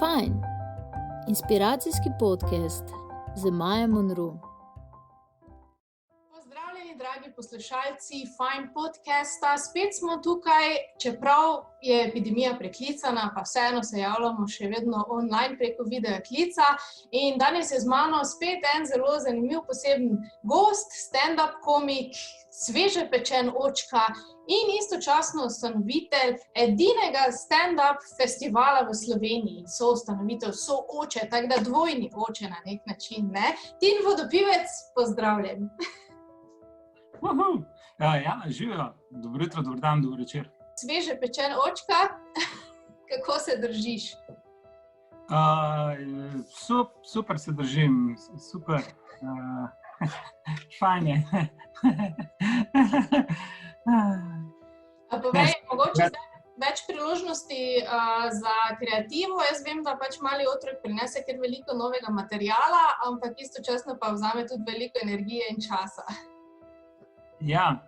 Fajn, inspiracijski podcast z Majo Monroe. Pozdravljeni, dragi poslušalci Fajn podcasta. Spet smo tukaj, čeprav je epidemija preklicana, pa vseeno se javljamo še vedno online preko video klica. In danes je z mano spet en zelo zanimiv poseben gost, stand-up komik, sveže pečen očka in istočasno ustanovitelj edinega stand-up festivala v Sloveniji. Soustanovitelj, sooče, tako da dvojni oče na nek način, ne? Tin Vodopivec, pozdravljen. Ja, živijo. Dobro jutro, dober dan, dober večer. Sveže pečen očka, kako se držiš? Super se držim, super. Fajn je. Povej, mogoče zdaj več priložnosti za kreativo. Jaz vem, da pač mali otrok prinese kar veliko novega materiala, ampak istočasno pa vzame tudi veliko energije in časa. Ja,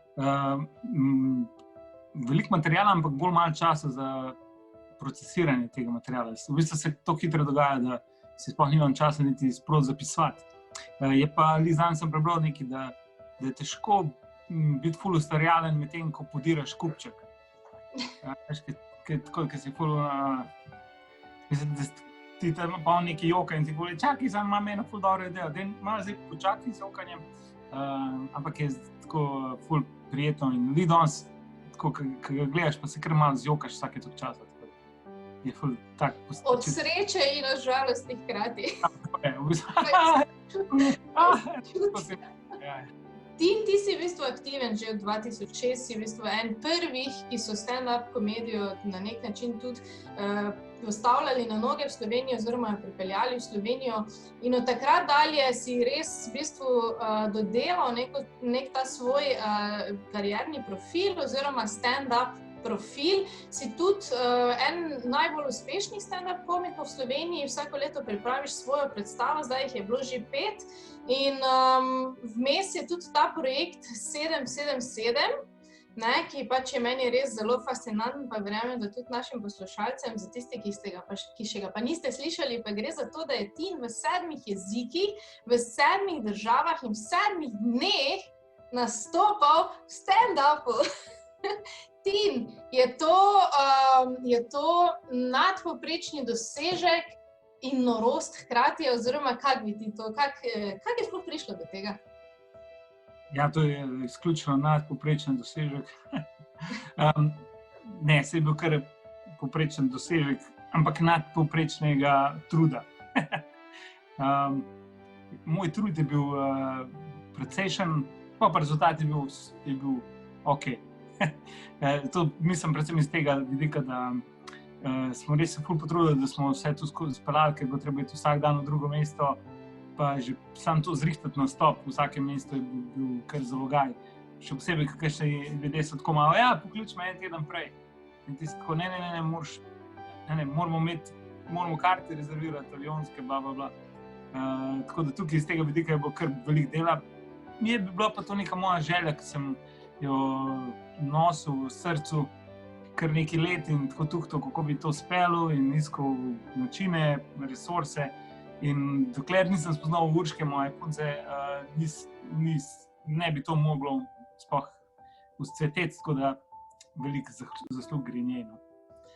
veliko materijala, ampak bolj malo časa za procesiranje tega materijala. V bistvu se to hitro dogaja, da si sploh nimam časa niti sproti zapisovati. Je pa, zanj sem prebral nekaj, da je težko biti ful ustvarjalen med tem, ko podiraš kupček. Ker si ful, da ti tam pa nekaj joka in ti pove, čakaj, sam imam eno ful dobro idejo, malo zdaj počakaj z jokanjem, ampak je tako ful prijetno in ljudi danes, tako, ko ga gledaš, pa se kar malo zjokaš vsake tok časa. Je ful tak Od sreče in od žalosti hkrati. Ti si v bistvu aktiven že od 2006, si v bistvu en prvih, ki so stand-up komedijo na nek način tudi postavljali na noge v Slovenijo oziroma jo pripeljali v Slovenijo. In od takrat dalje si res v bistvu dodelal nek ta svoj karierni profil oziroma stand-up profil. Si tudi en najbolj uspešnih stand-up komikov v Sloveniji, vsako leto pripraviš svojo predstavo, zdaj jih je bilo že 5. In vmes je tudi ta projekt 777, ne, ki pač je meni res zelo fascinanten, pa verjamem, da tudi našim poslušalcem, za tisti, ki še ga pa niste slišali, pa gre za to, da je Tin v 7 jezikih, v 7 državah in v 7 dneh nastopal v stand-upu. Tin, je to nadpovprečni dosežek in norost hkrati, oziroma kako bi ti to, kako je sploh prišlo do tega? Ja, to je izključno nadpovprečen dosežek. Ne, se je bil kar povprečen dosežek, ampak nadpovprečnega truda. Moj trud je bil precejšen, pa rezultat je bil okej. To mislim predvsem iz tega vidika, da smo res se ful potrudili, da smo vse to speljali, ker bo treba iti vsak dan v drugo mesto, pa že sam to zrihtati na stop v vsakem mestu je bil kar zalogaj. Še posebej, kakšni ljudje so tako malo, ja, poklič me en teden prej. In ti si tako, moramo karte rezervirati, avionske, bla. Tako da tukaj iz tega vidika je bilo kar veliko dela. Je bila pa to neka moja želja, ki sem jo nosil v srcu kar nekaj let in tako tuhto, kako bi to speljal in iskal načine, resurse. In dokler nisem spoznal Urške, moje punce, ne bi to moglo sploh vzcveteti, tako da veliko zaslug gre njej.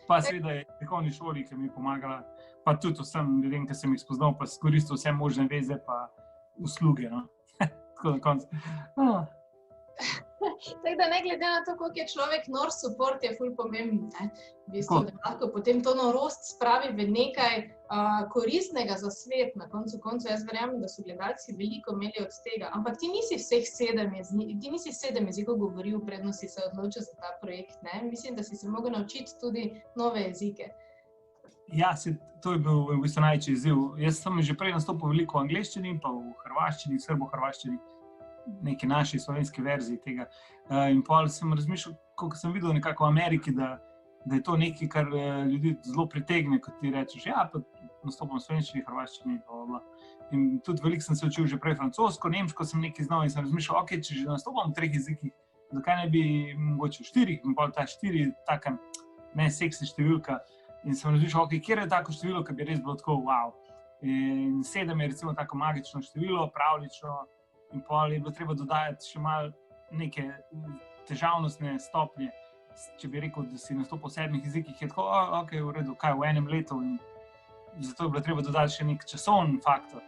Pa seveda je strokovni šoli, ki mi je pomagala, pa tudi vsem ljudem, ki sem jih spoznal, pa skoristil vse možne veze pa usluge. No? Tako na koncu. Tako da ne glede na to, koliko je človek nor, support je ful pomemben, ne? V bistvu, da lahko potem to norost spravi v nekaj koristnega za svet. Na koncu jaz verjamem, da so gledalci veliko imeli od tega. Ampak ti nisi vseh 7 jezikov govoril, predno si se odločil za ta projekt, ne? Mislim, da si se mogel naučiti tudi nove jezike. Ja, to je bil v bistvu največji izziv. Jaz sem že prej nastopil veliko v angleščini, pa v hrvaščini, srbo-hrvaščini, neki naši slovenski verziji tega. In potem sem razmišljal, ko sem videl nekako v Ameriki, da je to nekaj, kar ljudi zelo pritegne, kot ti rečeš, ja, pa nastopam v slovenščini, hrvaščini, bla. In tudi veliko sem se učil že prej francosko, nemško sem nekaj znal in sem razmišljal, ok, če že nastopam v 3 jezikih, zakaj ne bi mogoče v 4, in potem ta 4, taka ne seksi številka. In sem razmišljal, okay, kje je tako število, ki bi res bilo tako wow. In 7 je recimo tako magično število, pravlično, in pol je bilo treba dodajati še malo neke težavnostne stopnje. Če bi rekel, da si nastopil v 7 jezikih, je tako, ok, v redu, kaj v enem letu. In zato je bilo treba dodati še nek časovni faktor,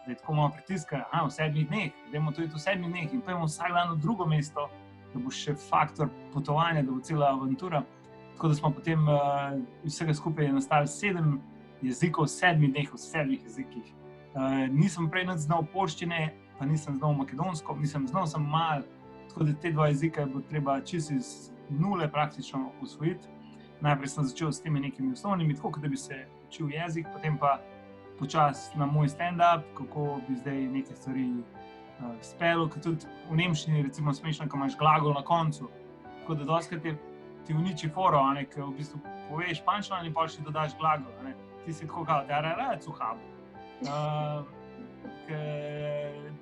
da je tako malo pritiska, v 7 dneh, dajmo to iti v 7 dneh in pojmo vsak dan v drugo mesto, da bo še faktor potovanja, da bo cela avantura. Tako da smo potem vsega skupaj nastali 7 jezikov v 7 dneh v 7 jezikih. Nisem prej nič znal poljščine, pa nisem znal makedonsko, znal sem malo, tako da te 2 jezika bo treba čisto iz nule praktično usvojiti. Najprej sem začel s temi nekimi osnovnimi, tako da bi se učil jezik, potem pa počasi na moj stand-up, kako bi zdaj neke stvari spelo, ker tudi v nemščini recimo smešno, ko imaš glagol na koncu. Tako da dostikrat ti uniči foro, ker v bistvu poveš punchline in pa še dodaš glagol. Ti si tako kao, da cuham.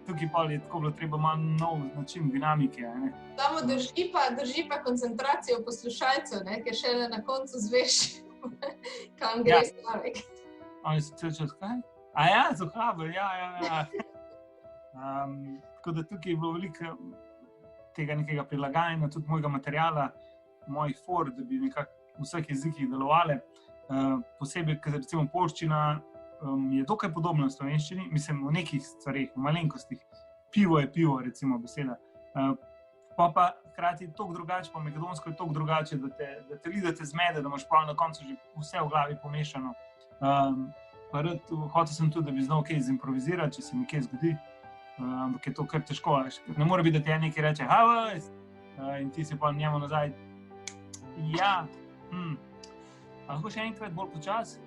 Tukaj pa je tako bilo treba malo nov način dinamike. Samo drži pa koncentracijo poslušalcev, ker šele na koncu zveš, kam gre stavek. Oni so cel čas, kaj? Zuhabo, ja. Tako da tukaj je bilo veliko tega nekega prilagajanja, tudi mojega materiala, mojih for, da bi nekako v vseh jezikih delovali. Posebej, ker recimo poljščina je dokaj podobna v slovenščini, mislim v nekih stvareh, v malenkostih. Pivo je pivo, recimo beseda. Pa hkrati je toliko drugače, pa makedonsko je toliko drugače, da te lidate zmede, da imaš prav na koncu že vse v glavi pomešano. Pa hotel sem tudi, da bi znal kaj zimprovizirati, če se mi kaj zgodi, ampak je to kar težko. Ne more biti, da ti nekaj reče, in ti si pa njemu nazaj, lahko še enkrat bolj počas?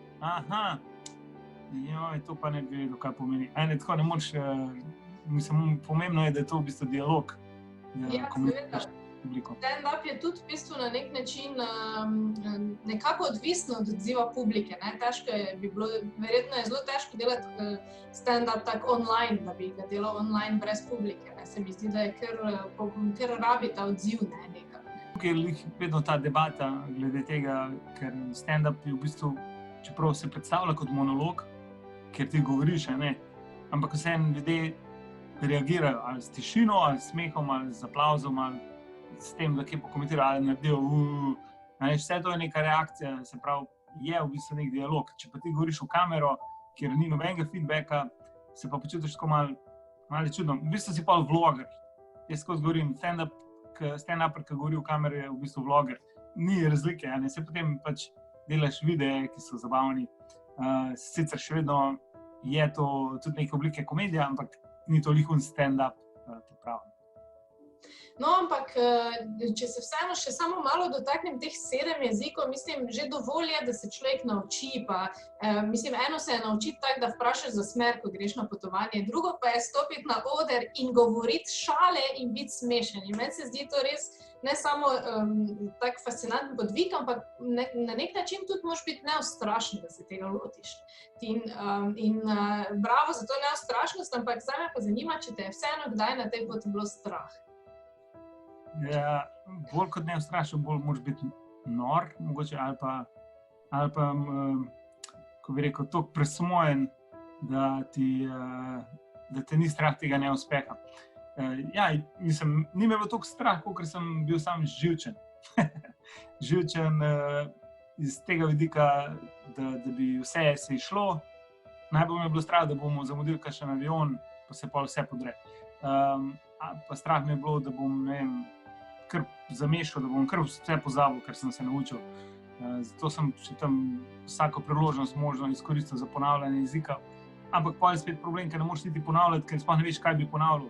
To pa ne bi vedel, kaj pomeni. Tako ne moreš, mislim, pomembno je, da je to v bistvu dialog. Seveda. Stand-up je tudi v bistvu na nek način nekako odvisno od odziva publike. Verjetno je zelo težko delati stand-up tako online, da bi ga delal online brez publike. Se mi zdi, da je kar rabi ta odziv nekaj. Tukaj je vedno ta debata glede tega, ker stand-up je v bistvu, čeprav se predstavlja kot monolog, ker ti govoriš, ampak vseeno ljudje reagirajo ali s tišino, ali s smehom, ali z aplavzom, ali s tem, da kje pokomentirajo, ali naredijo vse to je neka reakcija, se pravi, je v bistvu nek dialog. Če pa ti govoriš v kamero, kjer ni nobenega feedbacka, se pa počutiš tako malo čudno. V bistvu si pa vloger. Jaz skozi govorim, stand-up, ki govori v kamero, je v bistvu vloger. Ni razlike, se potem pač delaš videe, ki so zabavni. Sicer še vedno je to tudi neke oblike komedija, ampak ni toliko stand-up prav. No, ampak če se vseeno še samo malo dotaknem teh 7 jezikov, mislim, že dovolj je, da se človek nauči, pa mislim, eno se je naučiti tako, da vprašaš za smer, ko greš na potovanje, drugo pa je stopiti na oder in govoriti šale in biti smešen. In meni se zdi to res ne samo tak fascinanten podvig, ampak na nek način tudi moraš biti neustrašen, da se tega lotiš. In bravo za to neustrašnost, ampak zdaj me pa zanima, če te je vseeno kdaj na tej poti bilo strah. Ja, bolj kot neustrašen, bolj moraš biti nor, mogoče, ali pa ko bi rekel, toliko presmojen, da te ni strah tega neuspeha. Mislim, ni me bilo toliko strah, kot sem bil sam živčen. Živčen iz tega vidika, da bi vse se išlo. Najbolj me je bilo strah, da bomo zamudili kakšen avion, pa se pol vse podre. Pa strah mi je bilo, da bom, kar zamešal, da bom kar vse pozabil, kar sem se naučil. Zato sem še tam vsako priložnost možno izkoristil za ponavljanje jezika. Ampak pa je spet problem, ker ne moreš niti ponavljati, ker sploh ne veš, kaj bi ponavljal.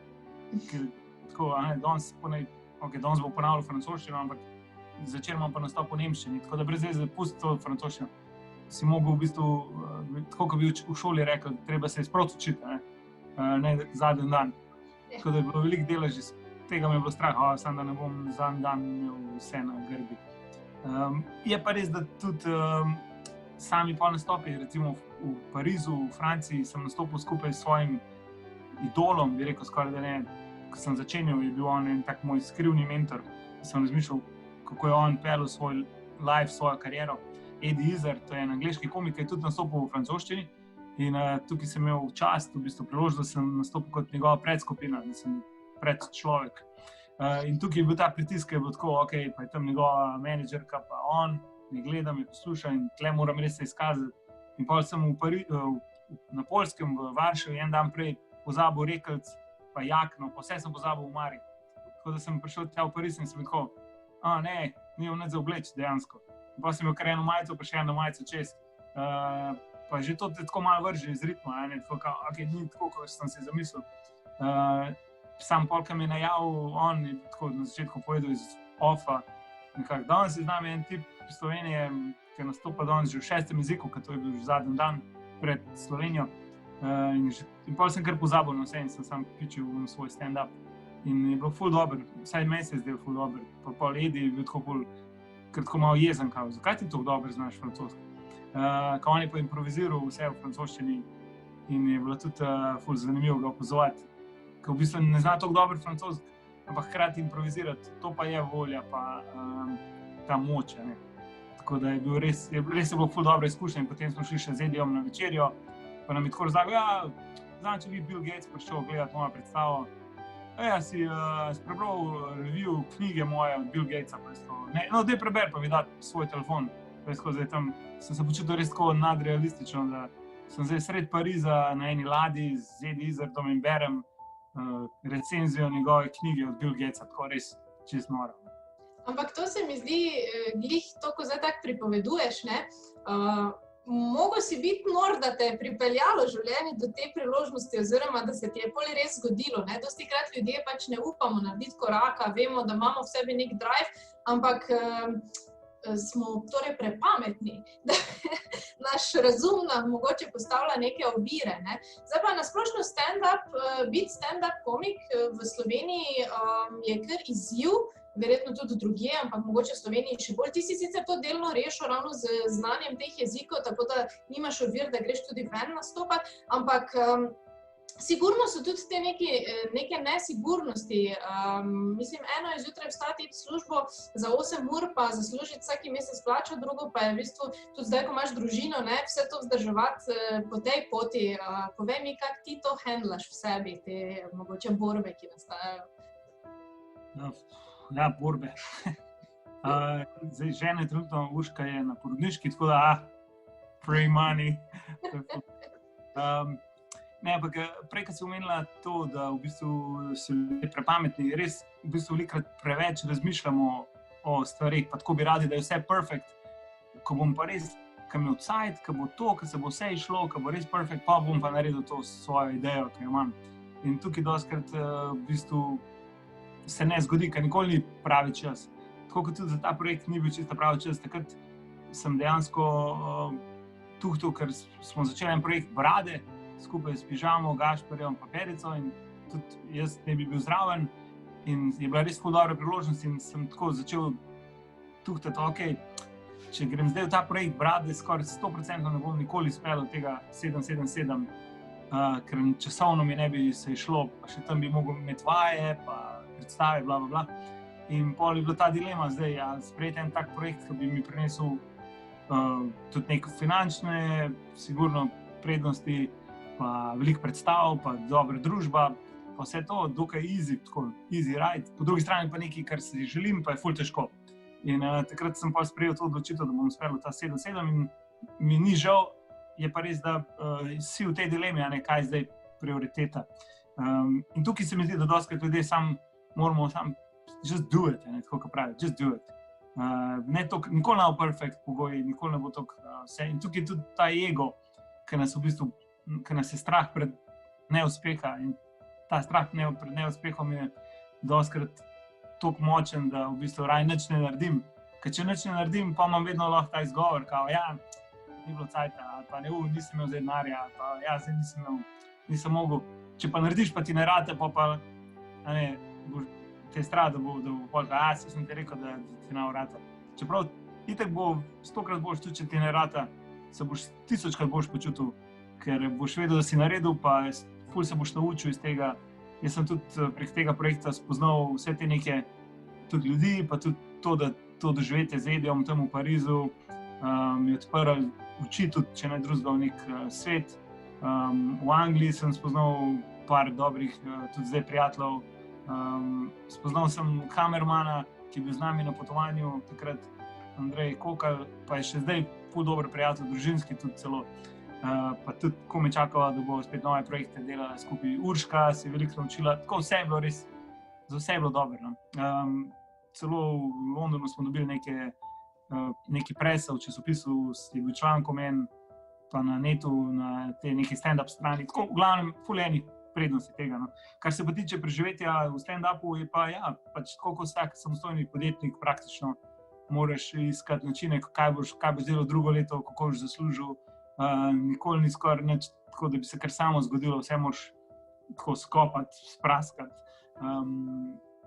Danes bo ponavljal francoščino, ampak zvečer imam pa nastop po nemščini. Tako da brez veze pusti to francoščino. Si mogel v bistvu, tako kot bi v šoli rekel, treba se sproti učiti, ne zadnji dan. Tako da je bilo veliko dela že tega me je bilo strah, samo da ne bom zadnji dan imel vse na grbi. Je pa res, da tudi sami pol nastopi, recimo v Parizu, v Franciji, sem nastopil skupaj s svojim idolom, bi rekel skoraj da ne, ko sem začenjal, je bil on en tak moj skrivni mentor, sem razmišljal, kako je on pelil svoj life, svojo kariero. Eddie Izzard, to je en angleški komik, ki je tudi nastopil v francoščini. In tukaj sem imel čast, v bistvu priložnost, da sem nastopil kot njegova predskupina, da sem predčlovek. In tukaj je bil ta pritisk, ki je bil tako, ok, pa je tam njegova menedžerka, pa on, me gleda, me posluša in tle moram res se izkazati. In potem sem na Poljskem, v Varšavi, en dan prej pozabil rekelc, pa jakno, pa vse sem pozabil v Mari. Tako da sem prišel tja v Pariz in sem tako, ne, nimam nič za obleč dejansko. In potem sem imel kar eno majico, pa še eno majico čez. Pa že to tako malo vrže iz ritma, ni tako, kot sem si zamislil. Sam pol, ki mi je najavil, on je tako na začetku povedal iz offa, nekako, danes je z nami en tip iz Slovenije, ki nastopa danes že v 6. jeziku, ker to je bil že zadnji dan pred Slovenijo. In pol sem kar pozabil na vse in sem sam pičil v svoj stand-up. In je bilo ful dobro, vsaj meni se je zdel ful dobro. Pa pol Eddie je bil tako malo jezen, kao, zakaj ti tako dobro znaš francosko? Ko on je pa improviziral vse v francoščini in je bilo tudi ful zanimivo ga opazovati, ker v bistvu ne zna tako dobro francosko, ampak hkrati improvizirati, to pa je volja, pa ta moč. Ne? Tako da je bil res je bilo ful dobra izkušnja in potem smo šli še z Eddieom na večerjo, pa nam je tako razlagal, znam, če bi Bill Gates prišel gledati mojo predstavo, si prebral review knjige moje od Bill Gatesa, no, daj preber, pa mi dati svoj telefon. Zdaj tam sem se počutil res tako nadrealistično, da sem zdaj sred Pariza na eni ladji z Eddie Izzardom in berem recenzijo njegove knjige od Bill Gatesa, tako res čisto noro. Ampak to se mi zdi, glih to, ko zdaj tako pripoveduješ, ne? Mogo si biti nor, da te je pripeljalo življenje do te priložnosti, oziroma da se ti je pol res zgodilo. Dostikrat ljudje pač ne upamo narediti koraka, vemo, da imamo v sebi nek drive, ampak smo torej prepametni, da naš razum nam mogoče postavlja neke ovire. Ne? Zdaj pa nasplošno biti stand-up komik v Sloveniji je kar izziv, verjetno tudi drugje, ampak mogoče v Sloveniji še bolj. Ti si sicer to delno rešil ravno z znanjem teh jezikov, tako da nimaš ovir, da greš tudi ven nastopati, ampak sigurno so tudi te neke nesigurnosti. Mislim, eno je zjutraj vstati v službo za 8 ur, pa zaslužiti vsaki mesec plačo, drugo pa je v bistvu tudi zdaj, ko imaš družino, ne, vse to vzdrževati po tej poti. Povej mi, kako ti to handlaš v sebi, te mogoče borbe, ki nastajajo? Ja, borbe. Zdaj, žena je trenutno Urška je na porodniški, tako da free money. Ne, ampak prej, ko si omenila to, da v bistvu so ljudje prepametni, res v bistvu velikokrat preveč razmišljamo o stvarih, pa tako bi radi, da je vse perfect, ko bom pa res, ko mi odsajt, ko bo to, ko se bo vse išlo, ko bo res perfect, pa bom pa naredil to svojo idejo, ki jo imam. In tukaj dostikrat v bistvu se ne zgodi, ker nikoli ni pravi čas. Tako kot tudi za ta projekt ni bil čisto pravi čas, takrat sem dejansko tuhtal, ker smo začeli en projekt Brade, skupaj s Pižamo, Gašperjem in Perico in tudi jaz ne bi bil zraven in je bila res ful dobra priložnost in sem tako začel tuhtati, ok, če grem zdaj v ta projekt Brade, skoraj 100% ne bom nikoli izpeljal tega 777, ker časovno mi ne bi se išlo, pa še tam bi mogel imeti vaje, pa predstave, bla, bla, bla. In pol je bila ta dilema zdaj, sprejeti en tak projekt, ki bi mi prinesel tudi neke finančne, sigurno prednosti, pa veliko predstav, pa dobra družba, pa vse to, dokaj easy, tako easy ride. Po drugi strani pa nekaj, kar si želim, pa je ful težko. In takrat sem pa sprejel to odločitev, da bom speljal ta 7-7 in mi ni žal, je pa res, da si v tej dilemi, kaj je zdaj prioriteta. In tukaj se mi zdi, da dostikrat ljudje moramo just do it, tako kot pravi, just do it. Nikoli ne bo perfect pogoj, nikoli ne bo to vse. In tukaj je tudi ta ego, ki nas je strah pred neuspeha in ta strah pred neuspehom je dostikrat toliko močen, da v bistvu raje nič ne naredim. Ker če nič ne naredim, pa imam vedno lahko ta izgovor, kao ni bilo cajta, ali pa nisem imel zdaj denarja, ali pa zdaj nisem mogel. Če pa narediš, pa ti ne rate, pa te je strah, da bo sem ti rekel, da ti ne vrata. Čeprav itak bo 100-krat boš, tudi če ti ne rata, se boš 1000-krat boš počutil, ker boš vedel, da si naredil, pa ful se boš naučil iz tega. Jaz sem tudi prek tega projekta spoznal vse te neke tudi ljudi, pa tudi to doživetje z Edijem tam v Parizu, mi odprl oči tudi, če ne drugega, v nek svet. V Angliji sem spoznal par dobrih, tudi zdaj prijateljev. Spoznal sem kamermana, ki je bil z nami na potovanju, takrat Andrej Kokal, pa je še zdaj ful dober prijatelj, družinski tudi celo. Pa tudi, ko me čakava, da bo spet nove projekte delala skupaj. Urška se je veliko naučila, tako vse je bilo res, za vse je bilo dobro. Celo v Londonu smo dobili neki presa v časopisu, je bil članek o meni, pa na netu, na te neki stand-up strani. Tako, v glavnem, ful enih prednosti tega. No. Kar se pa tiče preživetja v stand-upu, je pa ja, pač tako kot vsak samostojni podjetnik, praktično moraš iskati načine, kaj boš delal drugo leto, kako boš zaslužil. Nikoli ni skoraj nič tako, da bi se kar samo zgodilo, vse moraš tako skopati, spraskati.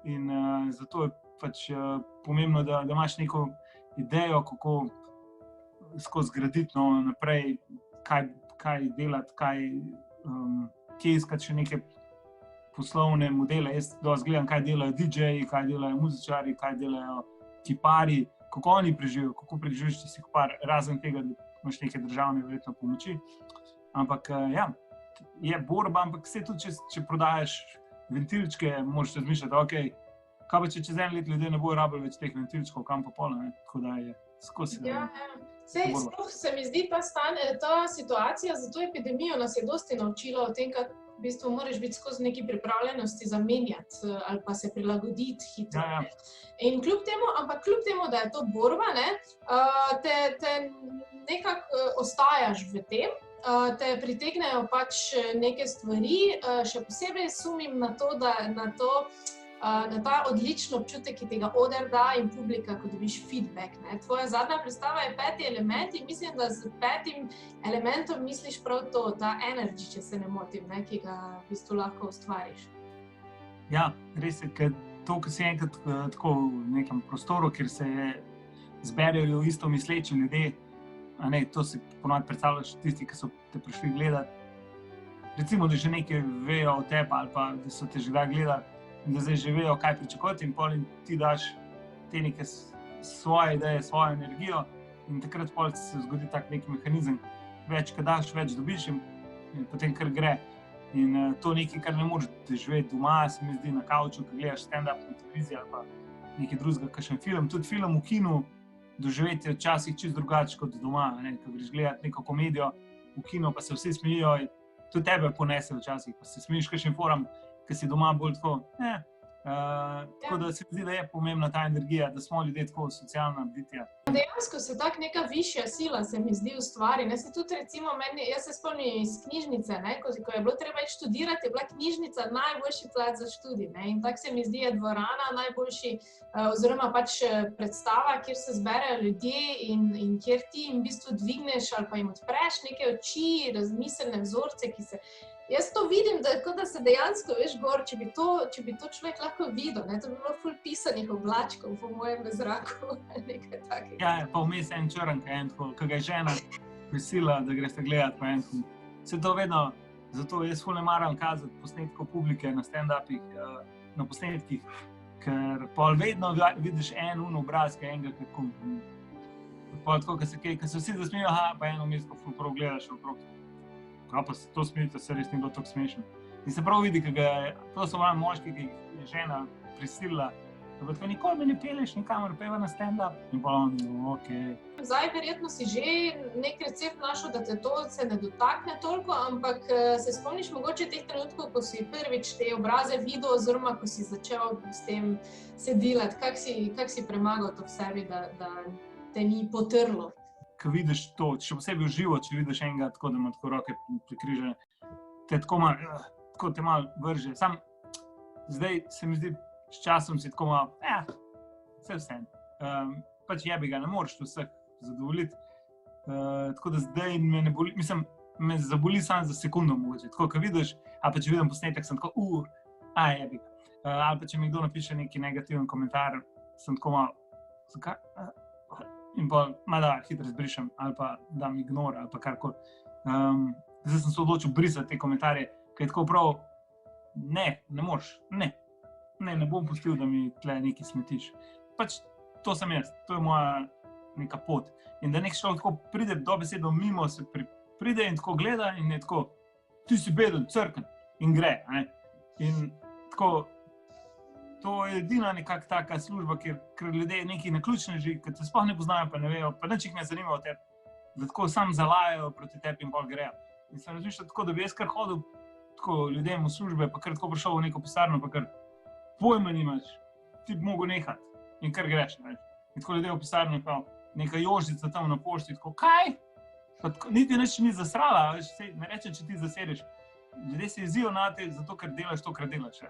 In zato je pač pomembno, da imaš neko idejo, kako skozi graditi naprej, kaj delati, kje iskati še neke poslovne modele. Jaz dosti gledam, kaj delajo DJ-ji, kaj delajo muzičari, kaj delajo kiparji, kako oni preživijo, kako preživiš, če si kipar, razen tega, da imaš neke državne verjetno pomoči. Ampak ja, je borba, ampak vse tudi, če prodajaš ventilčke, moraš razmišljati, okej, kaj pa če čez en let ljudje ne bojo rabili več teh ventilčkov, kam pa pola, ne? Tako da je skozi. Ja. Sej, sploh se mi zdi ta situacija za to epidemijo nas je dosti naučila o tem, kako v bistvu moraš biti skozi neki pripravljenosti zamenjati ali pa se prilagoditi hitro. Ja. In kljub temu, da je to borba, ne, te nekako ostajaš v tem, te pritegnejo pač neke stvari, še posebej sumim na ta odličen občutek, ki tega oder da in publika, ko dobiš feedback. Ne. Tvoja zadnja predstava je 5. element in mislim, da z 5. elementom misliš prav to, ta energy, če se ne motim, ne, ki ga v bistvu lahko ustvariš. Ja, res je, ker to, ko si enkrat tako v nekem prostoru, kjer se zberejo isto misleči ljudje, a ne, to si ponovno predstavljaš tisti, ki so te prišli gledati. Recimo, da že nekaj vejo o tebi ali pa da so te že kdaj gledali, in da zdaj že vejo, kaj pričakovati, in pol ti daš te neke svoje ideje, svojo energijo in takrat pol se zgodi tak nek mehanizem. Več, ko daš, več dobiš in potem kar gre. In to nekaj, kar ne moreš doživeti doma, se mi zdi na kavču, ko gledaš stand-up na televiziji ali pa nekaj drugega, kakšen film. Tudi film v kinu doživeti je včasih čisto drugače kot doma. Ne? Ko greš gledati neko komedijo v kinu, pa se vsi smejijo, tudi tebe ponese včasih, pa se smejiš kakšen forum, ki si doma bolj tako, tako da se mi zdi, da je pomembna ta energija, da smo ljudje tako socialna bitja. Dejansko se tak neka višja sila se mi zdi ustvari. Ne, se tudi recimo meni, jaz se spomnim iz knjižnice, ne, ko je bilo treba iti študirati, je bila knjižnica najboljši plac za študij. Ne, in tako se mi zdi, je dvorana najboljši, oziroma pač predstava, kjer se zberejo ljudje in kjer ti jim v bistvu dvigneš ali pa jim odpreš neke oči, razmiselne vzorce, ki se... Jaz to vidim, da se dejansko, veš, gor, če bi to človek lahko videl, ne, to bi bilo ful pisanih oblačkov po mojem zraku, nekaj takega. Ja, pa vmes en črnka, ko ga je žena prisila, da greste gledati pa en. Se to vedno, zato jaz ful ne maram kazati posnetkov publike na stand-upih, na posnetkih, ker pol vedno vidiš en obraz, ki je enega kako. Pol tako, ko se vsi zasmijo, pa eno mesto ful prav gledaš okrog. Pa se to smijete, se res ni bilo tako smešno. In se prav vidi, to so malo moški, ki je žena prisilila, da tako nikoli me ne peleš nikamor, peva na stand-up. In pa on, okej. Zdaj verjetno si že nek recept našel, da te to se ne dotakne toliko, ampak se spomniš mogoče teh trenutkov, ko si prvič te obraze videl, oziroma ko si začel s tem se delati, kak si premagal to v sebi, da te ni potrlo? Ko vidiš to, še posebej v živo, če vidiš enega tako, da ima tako roke prikrižene, te tako te malo vrže. Sam zdaj se mi zdi, s časom si tako malo, vse. Pač jebi ga, ne moreš vseh zadovoljiti. Tako da zdaj me ne boli, mislim, me zaboli samo za sekundo mogoče. Tako, ko vidiš, ali pa če vidim posnetek, sem tako, jebi ga. Ali pa če mi kdo napiše neki negativen komentar, sem tako malo, zakaj? In pa hitro zbrišem, ali pa dam ignor, ali pa karkoli. Zdaj sem se odločil brisati te komentarje, ker je tako prav, ne moreš, ne bom pustil, da mi tle nekaj smetiš. Pač to sem jaz, to je moja neka pot. In da nek človek tako pride dobesedno mimo, se pride in tako gleda in je tako, ti si bedel, crkven in gre. Ne? In tako, to je edina nekak taka služba, ker ljudje neki naključneži, ki te sploh ne poznajo, pa ne vejo, pa nič jih ne zanima o tebi, da tako sam zalajajo proti tebi in bolj grejo. In sem razmišljal tako, da bi jaz kar hodil tako ljudem v službe, pa kar tako prišel v neko pisarno, pa kar pojma nimaš, ti bi mogel nehati in kar greš. Ne? In tako ljudje v pisarni, pa neka Jožica tam na pošti, tako, kaj? Pa tako, niti nič ni zasrala, ne rečem, če ti zasedeš. Ljudje se jezijo na te, zato ker delaš to, kar delaš.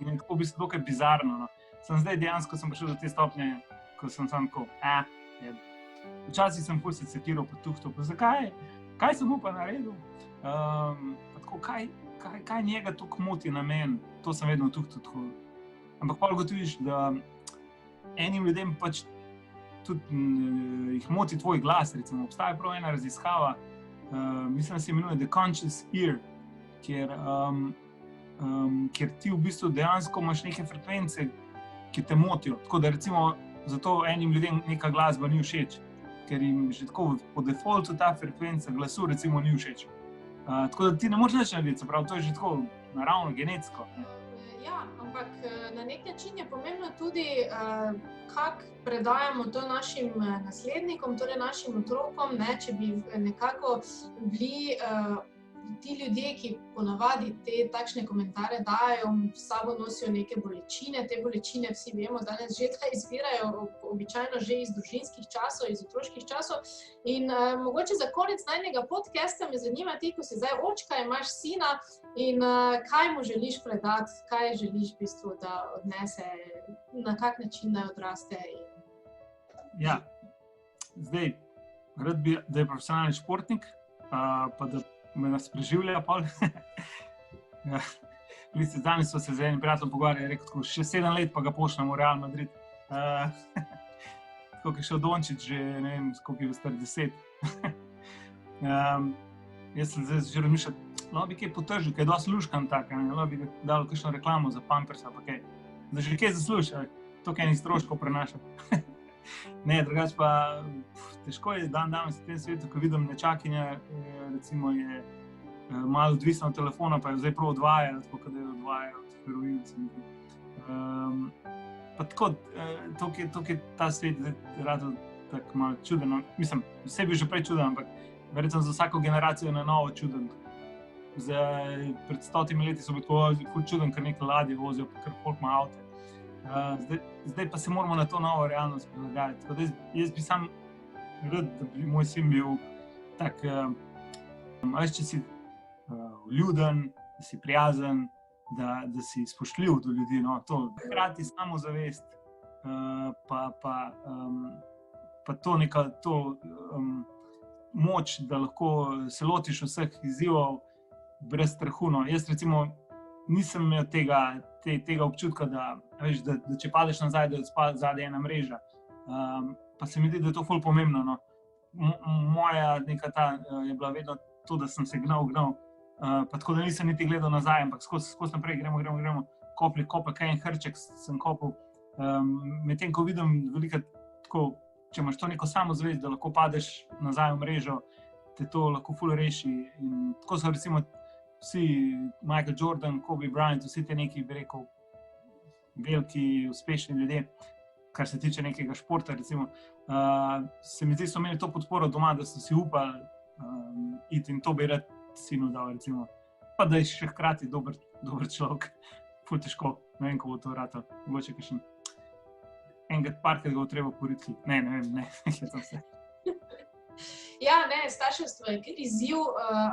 In tako v bistvu dokaj bizarno. No. Zdaj dejansko sem prišel do te stopnje, ko sem sam tako, včasih sem ful se sekiral po tuhtu, pa zakaj? Kaj sem mu pa naredil? Pa tako, kaj njega toliko moti na meni? To sem vedno v tuhtu tako. Ampak pa ugotoviš, da enim ljudem pač tudi jih moti tvoj glas. Recimo, obstaja prav ena raziskava, mislim, da se imenuje The Conscious Ear, kjer ti v bistvu dejansko imaš neke frekvence, ki te motijo. Tako da recimo zato enim ljudem neka glasba ni všeč, ker jim že tako po defaultu ta frekvenca glasu recimo ni všeč. Tako da ti ne moreš nič narediti, se pravi, to je že tako naravno, genetsko. Ja, ampak na nek način je pomembno tudi, kako predajamo to našim naslednikom, torej našim otrokom, ne, če bi nekako bili ti ljudje, ki ponavadi te takšne komentarje dajo, s sabo nosijo neke bolečine, te bolečine vsi vemo, danes že da izvirajo običajno že iz družinskih časov, iz otroških časov. In mogoče za konec najnega podcasta me zanima ti, ko si zdaj očka, imaš sina in kaj mu želiš predati, kaj želiš v bistvu, da odnese, na kak način naj odraste? Ja, zdaj, rad bi, da je profesionalni športnik, pa da me nas preživlja pol. Ja. Danes so se z enim prijateljem pogovarjali, rekel tako, še 7 let pa ga pošljemo v Real Madrid. Tako je šel Dončić že, ne vem, koliko je star 10. Jaz sem zdaj že razmišljal, lahko bi kaj potržil, kaj je dosti luškan tak, lahko bi dal kakšno reklamo za Pampersa, pa kaj. Da že kaj zasluži, to kaj enih stroškov prenaša. Ne, drugače pa težko je danes v tem svetu, ko vidim nečakinja, recimo je malo odvisna od telefona, pa je zdaj prav odvaja, tako kot je odvaja od heroincev. Pa tako, to je ta svet rado tako malo čuden. Mislim, vse bi že prej čuden, ampak verjetno za vsako generacijo je na novo čuden. Pred 100 leti so bili tako čuden, ker neke ladje vozijo, pa kar folk ima avte. Zdaj pa se moramo na to novo realnost prilagajati. Tako da jaz bi sam rad, da bi moj sin bil tak, če si vljuden, da si prijazen, da si spoštljiv do ljudi, no, to hkrati samozavest, pa to neka moč, da lahko se lotiš vseh izzivov brez strahu. No. Jaz recimo nisem imel tega občutka, da če padeš nazaj, da je zadaj ena mreža. Pa se mi zdi, da je to ful pomembno. No. Moja neka ta je bila vedno to, da sem se gnal, pa tako da nisem niti gledal nazaj, ampak skozi naprej gremo, kopli, kaj en hrček sem kopil. Medtem, ko vidim velikrat tako, če imaš to neko samozavest, da lahko padeš nazaj v mrežo, te to lahko ful reši. In tako so recimo vsi Michael Jordan, Kobe Bryant, vsi te neki, bi rekel, veliki, uspešni ljudje, kar se tiče nekega športa, recimo, se mi zdi, so imeli to podporo doma, da so si upali iti in to bi rad sinu dal, recimo. Pa da je še hkrati dober človek, ful težko, ne vem, ko bo to ratalo, mogoče kakšen enkrat parkrat ga bo treba poriti. Ne vem, to vse. Ja, ne, starševstvo je kar izziv,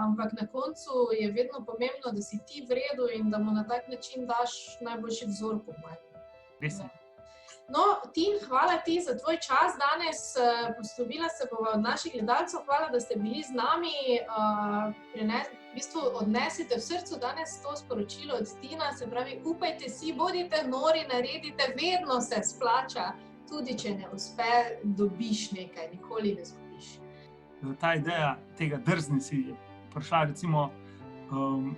ampak na koncu je vedno pomembno, da si ti v redu in da mu na tak način daš najboljši vzor po mojem. Res je. No, Tin, hvala ti za tvoj čas danes, poslovila se bova od naših gledalcev, hvala, da ste bili z nami, v bistvu odnesite v srcu danes to sporočilo od Tina, se pravi, upajte si, bodite nori, naredite, vedno se splača, tudi če ne uspe, dobiš nekaj, nikoli ne zgubiš. Ta ideja tega drzni si je prišla, recimo,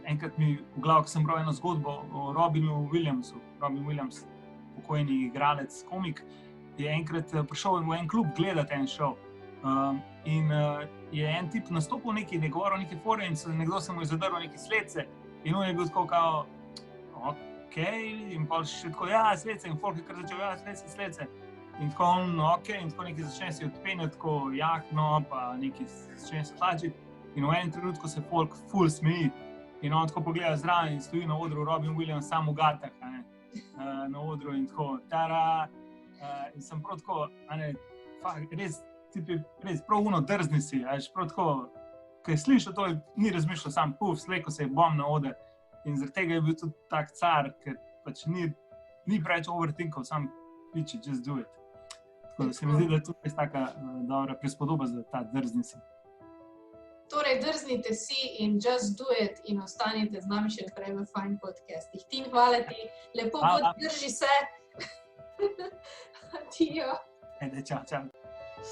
enkrat mi v glavu, ko sem bral eno zgodbo o Robinu Williamsu. Robin Williams, pokojni igralec, komik, je enkrat prišel v en klub gledati en šov. In je en tip nastopil neki, ne govoril neki fore in nekdo se mu je zadrl neki sledce in on je bil tako kao, ok, in pa še tako, ja, sledce, in folk je kar začel, ja, sledce. In tako on, ok, in tako nekaj začne si odpenjati, tako jakno, pa nekaj začne se tlačiti. In v enem trenutku se folk ful smeji. In on tako pogleda zraven in stoji na odru Robin Williams sam v gatah, na odru in tako, tara. In sem prav tako, res, res prav uno drzni si, prav tako, ko je slišal to, ni razmišljal sam, slejko se je bom na oder. In zaradi tega je bil tudi tak car, ker pač ni preveč overthinkal, sam piči, just do it. Tako da se mi zdi, da je tudi res taka dobra prispodoba za ta drzni si. Torej, drznite si in just do it in ostanite z nami še naprej v Fine podcastih. Tin, hvala ti, lepo bod, drži se. Adijo. Čau.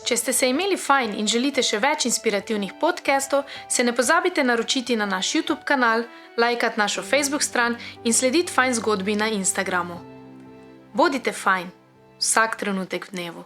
Če ste se imeli fajn in želite še več inspirativnih podcastov, se ne pozabite naročiti na naš YouTube kanal, lajkati našo Facebook stran in slediti Fajn zgodbi na Instagramu. Bodite fajn, vsak trenutek v dnevu.